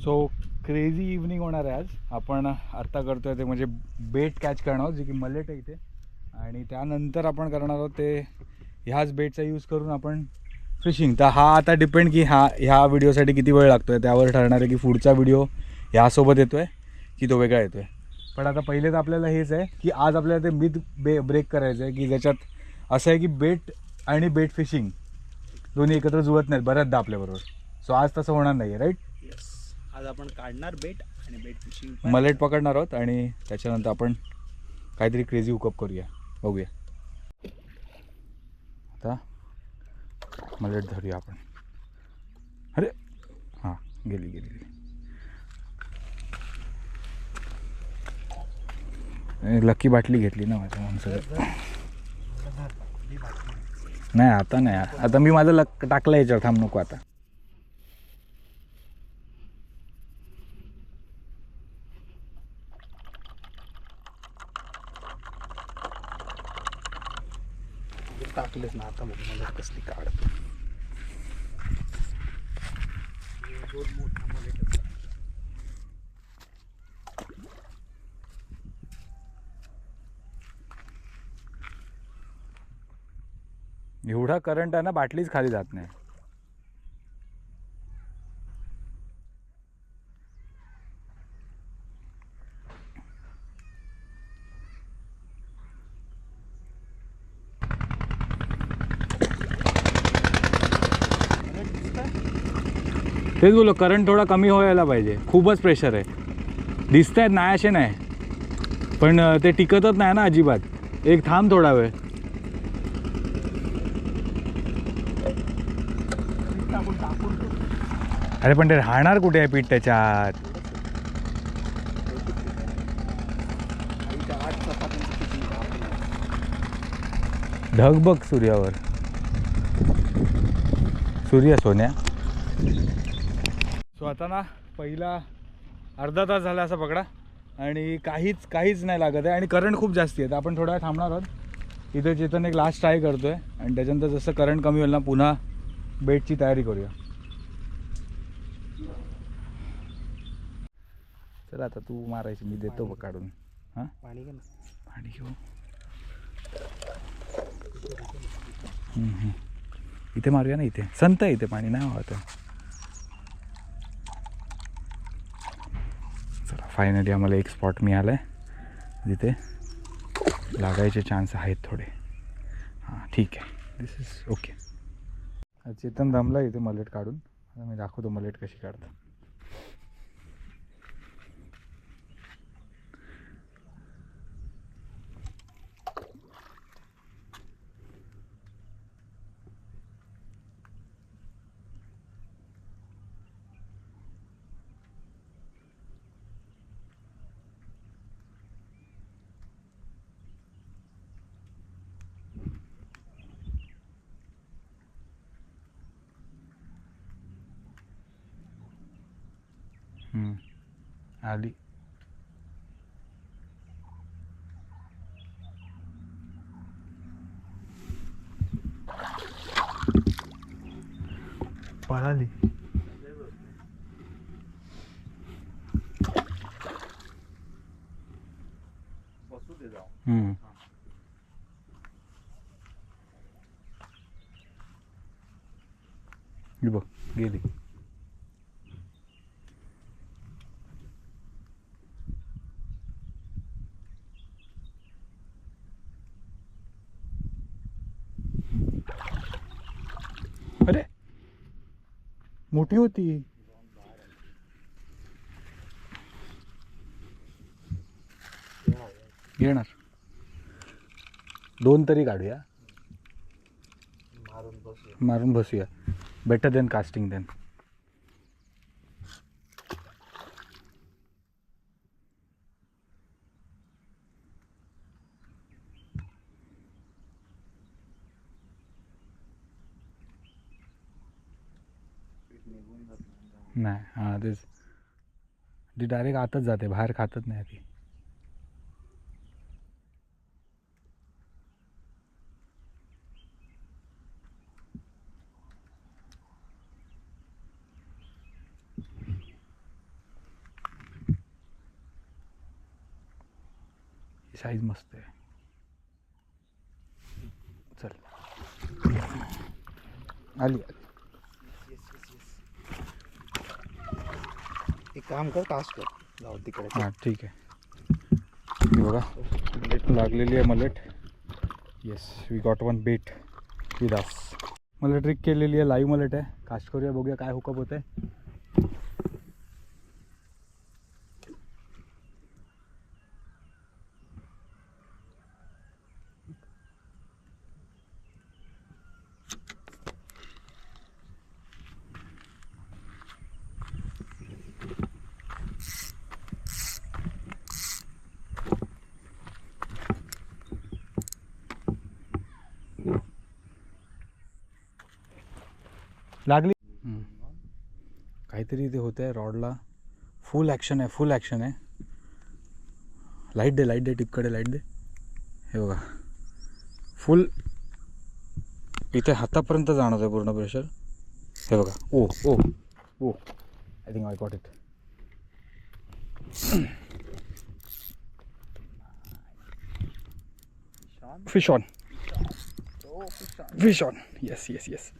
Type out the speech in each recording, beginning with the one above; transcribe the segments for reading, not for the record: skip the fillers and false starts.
So crazy evening होणार आहे आज. आपण आत्ता करतोय ते म्हणजे बेट कॅच करणार आहोत, जे की मलेट आहे इथे. आणि त्यानंतर आपण करणार आहोत ते ह्याच बेटचा यूज करून आपण फिशिंग. तर हा आता डिपेंड की ह्या व्हिडिओसाठी किती वेळ लागतो आहे त्यावर ठरणार आहे की पुढचा व्हिडिओ ह्यासोबत येतो आहे की तो वेगळा येतो आहे. पण आता पहिले तर आपल्याला हेच आहे की आज आपल्याला ते मिथ ब्रेक करायचं आहे की ज्याच्यात असं आहे की बेट आणि बेट फिशिंग दोन्ही एकत्र जुळत नाहीत बऱ्याचदा आपल्याबरोबर. सो आज तसं होणार नाही आहे, राईट? येस, आज आपण काढणार बेट आणि बेट फिशिंग मलेट पकडणार आहोत आणि त्याच्यानंतर आपण काहीतरी क्रेझी हुकअप करूया, बघूया. आता मलेट धरूया आपण. अरे हां, गेली गेली गेली. लकी बाटली घेतली ना माझ्या माणसाला. नाही आता नाही, आता मी माझं लक टाकलं याच्यावर. थांब, नको आता. टाकलेच ना आता. मग मला कसली काढ एवढा करंट आहे ना, बाटलीच खाली जात नाही. तेच बोलो, करंट थोडा कमी व्हायला पाहिजे. खूपच प्रेशर आहे. दिसत आहेत नाही असे नाही, पण ते टिकतच नाही ना अजिबात. एक थांब थोडा वेळ. अरे पण ते राहणार कुठे आहे पीठ त्याच्यात? ढग बघ सूर्यावर. सूर्य सोन्या. सो आता ना पहिला अर्धा तास झाला असा पकडा आणि काहीच नाही लागत आहे आणि करंट खूप जास्ती आहे. तर आपण थोडा वेळ थांबणार आहोत. इथे चेतन एक लास्ट ट्राय करतोय आणि त्याच्यानंतर जसं करंट कमी होईल ना पुन्हा बेटची तयारी करूया. चल आता तू मारायची, मी देतो बघ काढून. हां, पाणी घे ना. पाणी घेऊ. इथे मारूया ना, इथे संत आहे, इथे पाणी नाही वाहत. चला फायनली आम्हाला एक स्पॉट मिळाला आहे जिथे लागायचे चान्स आहेत थोडे. हां ठीक आहे, दिस इज ओके. चेतन दमला इथे मलेट काढून. आता मी दाखवतो मलेट कशी काढतो. आली. पळाली. बसू दे जाऊ. बघ गेली. अरे मोठी होती. घेणार दोन तरी काढूया, मारून बसूया. Better than casting then. नाही, हां तेच. ती डायरेक्ट आतच जाते, बाहेर खातच नाही ती. साईज मस्त आहे. चल आली. एक काम कर, कास्ट कर, जाऊ तिकडे. हां ठीक आहे. हे बघा लागलेली आहे mullet. Yes we got one bet with us. मला ट्रिक केलेली आहे, लाईव्ह मलेट आहे. कास्ट करूया, बघूया काय हुकअप होत आहे. लागली. काहीतरी इथे होतं आहे रॉडला. फुल ॲक्शन आहे, फुल ॲक्शन आहे. लाईट दे टिपकडे लाईट दे. हे बघा फुल इथे हातापर्यंत जाणवतं आहे पूर्ण प्रेशर. हे बघा. Oh oh oh I think I got it. Fish on. Fish on. Yes yes yes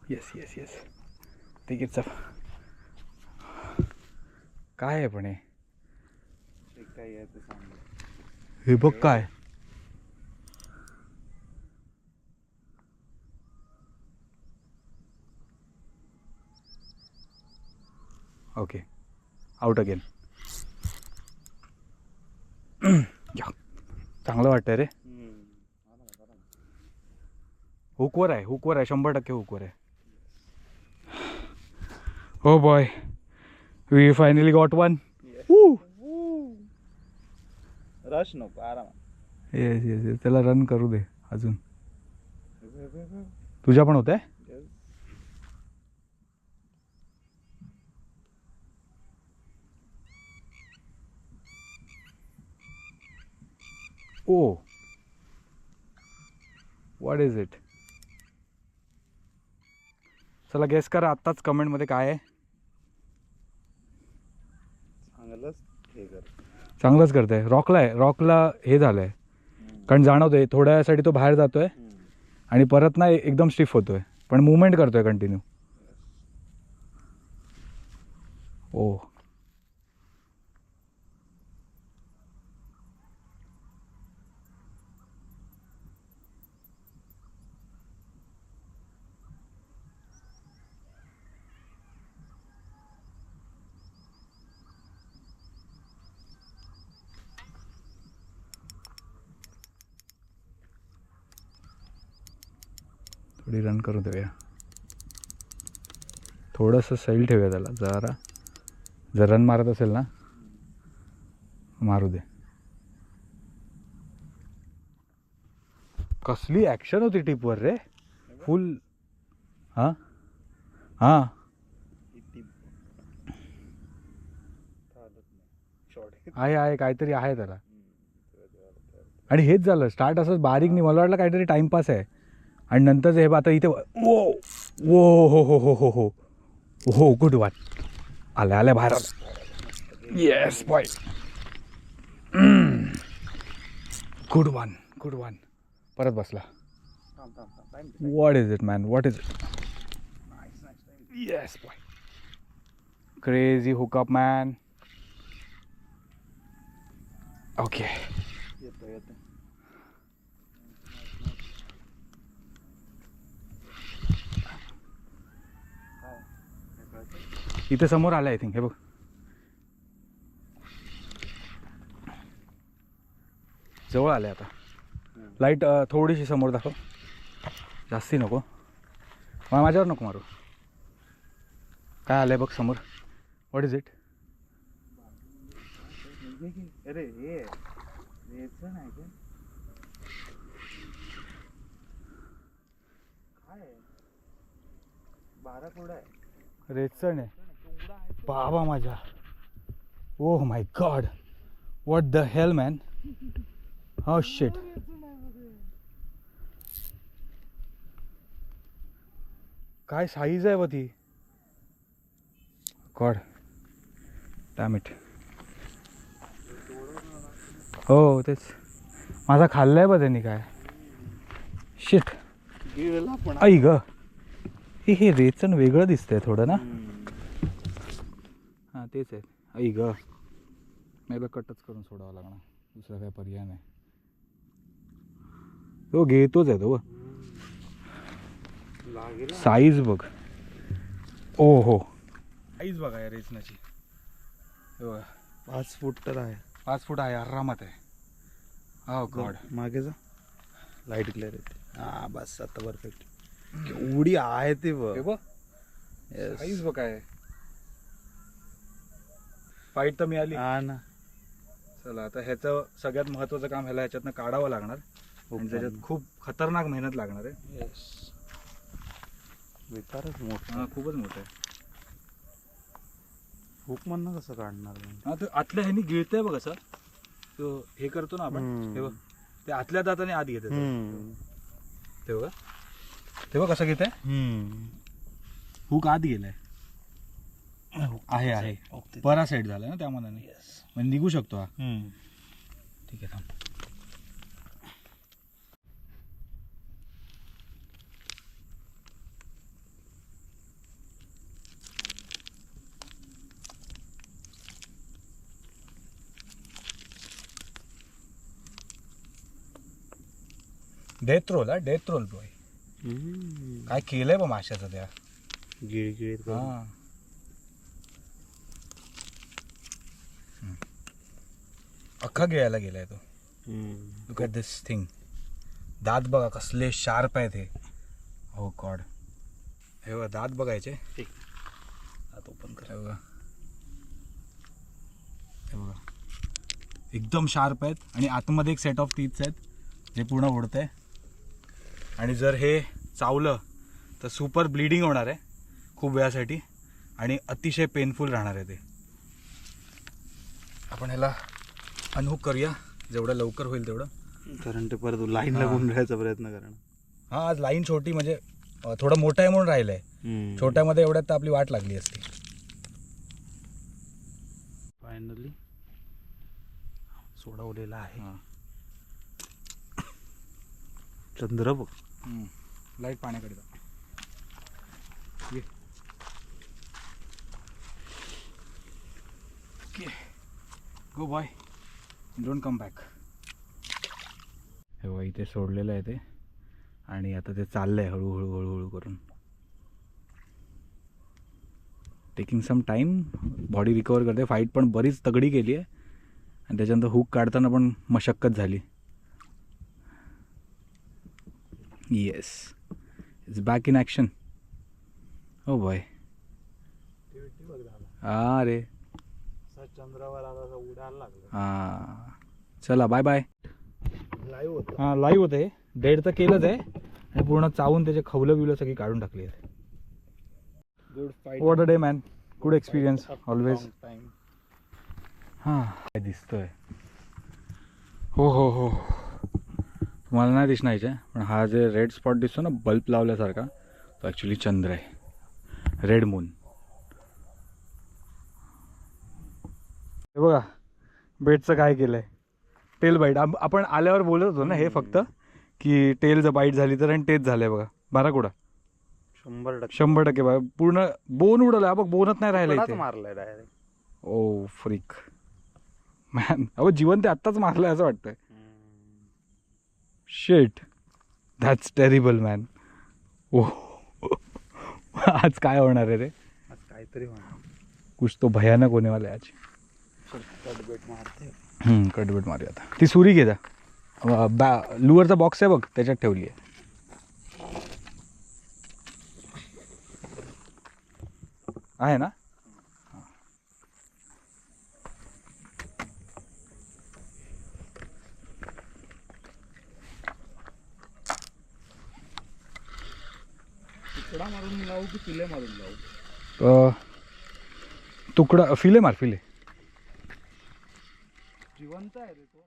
yes yes yes. ठीक आहे. काय आहे पण हे बघ काय. Okay out again. चांगलं वाटतंय रे. हुकवर आहे, हुकवर आहे, 100% हुकवर आहे. हो boy we finally got one. Rush नको, आराम. Yes yes yes. त्याला रन करू दे अजून. तुझ्या पण होत आहे. Oh what is it. चला गेस करा आत्ताच कमेंटमध्ये काय आहे. चांगलंच करतंय. रॉकला आहे, रॉकला हे झालं आहे कारण जाणवतं आहे थोड्या वेळासाठी तो बाहेर जातो आहे आणि परत ना एकदम स्टिफ होतो आहे, पण मुवमेंट करतो आहे कंटिन्यू. ओ थोडी रन करू देऊया. थोडंसं सैल ठेवूया त्याला जरा. जर रन मारत असेल ना मारू दे. कसली ॲक्शन होती टिपवर रे. फुल. हां हां आहे काहीतरी आहे त्याला. आणि हेच झालं स्टार्ट असंच बारीक नाही. मला वाटलं काहीतरी टाइमपास आहे आणि नंतर हे आता इथे वो वो हो हो हो हो हो हो. Good one. आल्या बाहेर आलं. Yes boy. Good one good one. परत बसला. What is it man, what is it. Yes boy. Crazy hookup man. Okay इथे समोर आलं आय थिंक. हे बघ जवळ आलं आता. लाईट थोडीशी समोर दाखव, जास्ती नको. माझ्यावर नको मारू. काय आलं आहे बघ समोर. What is it. अरे हे रेचं नाही का काय. 12 फूट आहे. रेचण आहे बाबा माझ्या. Oh my God what the hell man. हो शिट. काय साईज आहे व ती. God dam it. हो तेच माझा खाल्लाय बा त्यांनी काय शिट गिळला पण आई ग हे रेचण वेगळं दिसतंय थोडं ना हां तेच आहे आई ग मला कटच करून सोडावं लागणार दुसरा काय पर्याय नाही तो घेतोच आहे तो लागेल साईज बघ ओ हो साईज बघा या रेचनाची 5 फूट तर आहे 5 फूट आहे आरामात आहे हो गॉड मागे जा लाईट क्लिअर येते हा बस आता परफेक्ट केवढी आहे ते बघ साईज बघ काय फाईट तर मिळाली हा ना चला आता ह्याचं सगळ्यात महत्त्वाचं काम ह्याला ह्याच्यातनं काढावं लागणार आणि त्याच्यात खूप खतरनाक मेहनत लागणार आहे बेकारच मोठा हा खूपच मोठं आहे हुक म्हणणं कसं काढणार हा तो आतल्या ह्यानी गिळतंय बघ असं तो हे करतो ना आपण हे बघ ते आतल्या दाताने आत घेते ते बघा ते बघ कसं घेतंय हुक आत गेलाय आहे परा साईड झाला ना त्या मनाने म्हणजे निघू शकतो हा ठीक आहे थांब डेथ रोल हा डेथ रोल बॉय काय केलंय बा माशाचं त्या गिळगिळीत हा अख्खा गिळायला गेलाय तो लुक ॲट दिस थिंग दात बघा कसले शार्प आहेत हे हो गॉड हे बघा दात बघायचे दात ओपन कर हे बघा हे बघा एकदम शार्प आहेत आणि आतमध्ये एक सेट ऑफ टीथ्स आहेत जे पूर्ण ओढतंय आणि जर हे चावलं तर सुपर ब्लिडिंग होणार आहे खूप वेळासाठी आणि अतिशय पेनफुल राहणार आहे ते आपण ह्याला अनहुक करूया जेवढं लवकर होईल तेवढं कारण ते परत लाईनला गुंडाळायचा प्रयत्न करणं हां आज लाईन छोटी म्हणजे थोडं मोठं आहे म्हणून राहिलं आहे छोट्यामध्ये एवढ्यात तर आपली वाट लागली असती फायनली सोडवलेला आहे हां चंद्र बघ लाईट पाण्याकडे जा गो बॉय डोंट कम बॅक हे बघा इथे सोडलेलं आहे ते आणि आता ते चाललंय हळूहळू हळूहळू करून taking some time body recover करते फाईट पण बरीच तगडी केली आहे आणि त्याच्यानंतर हुक काढताना पण मशक्कत झाली yes it's back in action हो बॉय हा रे चंद्रावर आता उडायला लागलं हां चला बाय बाय लाईव्ह होतं हां लाईव्ह होतं हे डेड तर केलंच आहे आणि पूर्ण चावून त्याचे खवलं बिवलं सगळी काढून टाकली आहेत good fight what a day man good experience always हां काय दिसतोय हो हो हो तुम्हाला नाही दिसणार पण हा जे रेड स्पॉट दिसतो ना बल्ब लावल्यासारखा तो ॲक्च्युली चंद्र आहे रेड मून हे बघा बेटचं काय केलं आहे टेल बाईट आपण आल्यावर बोलत होतो ना हे फक्त की टेल जर बाईट झाली तर आणि तेच झालं आहे बघा बाराकुडा 100% बघा पूर्ण बोन उडवलं बघ बोनच नाही राहिलं इथे मारलाय डायरेक्ट ओ फ्रिक मॅन अहो जीवन ते आत्ताच मारलंय असं वाटतंय शेट दॅट्स टेरिबल मॅन ओ आज काय होणार आहे रे आज काहीतरी होणार कुछ तो भयानक होने वाला है आज कटबेट मारते कटबेट मारूया आता ती सुरी घे जा लुअरचा बॉक्स आहे बघ त्याच्यात ठेवली आहे आहे ना तुकडा मारून लावू की पिले मारून लावू तुकडा फिले मार फिले जिवंत आहे रे तो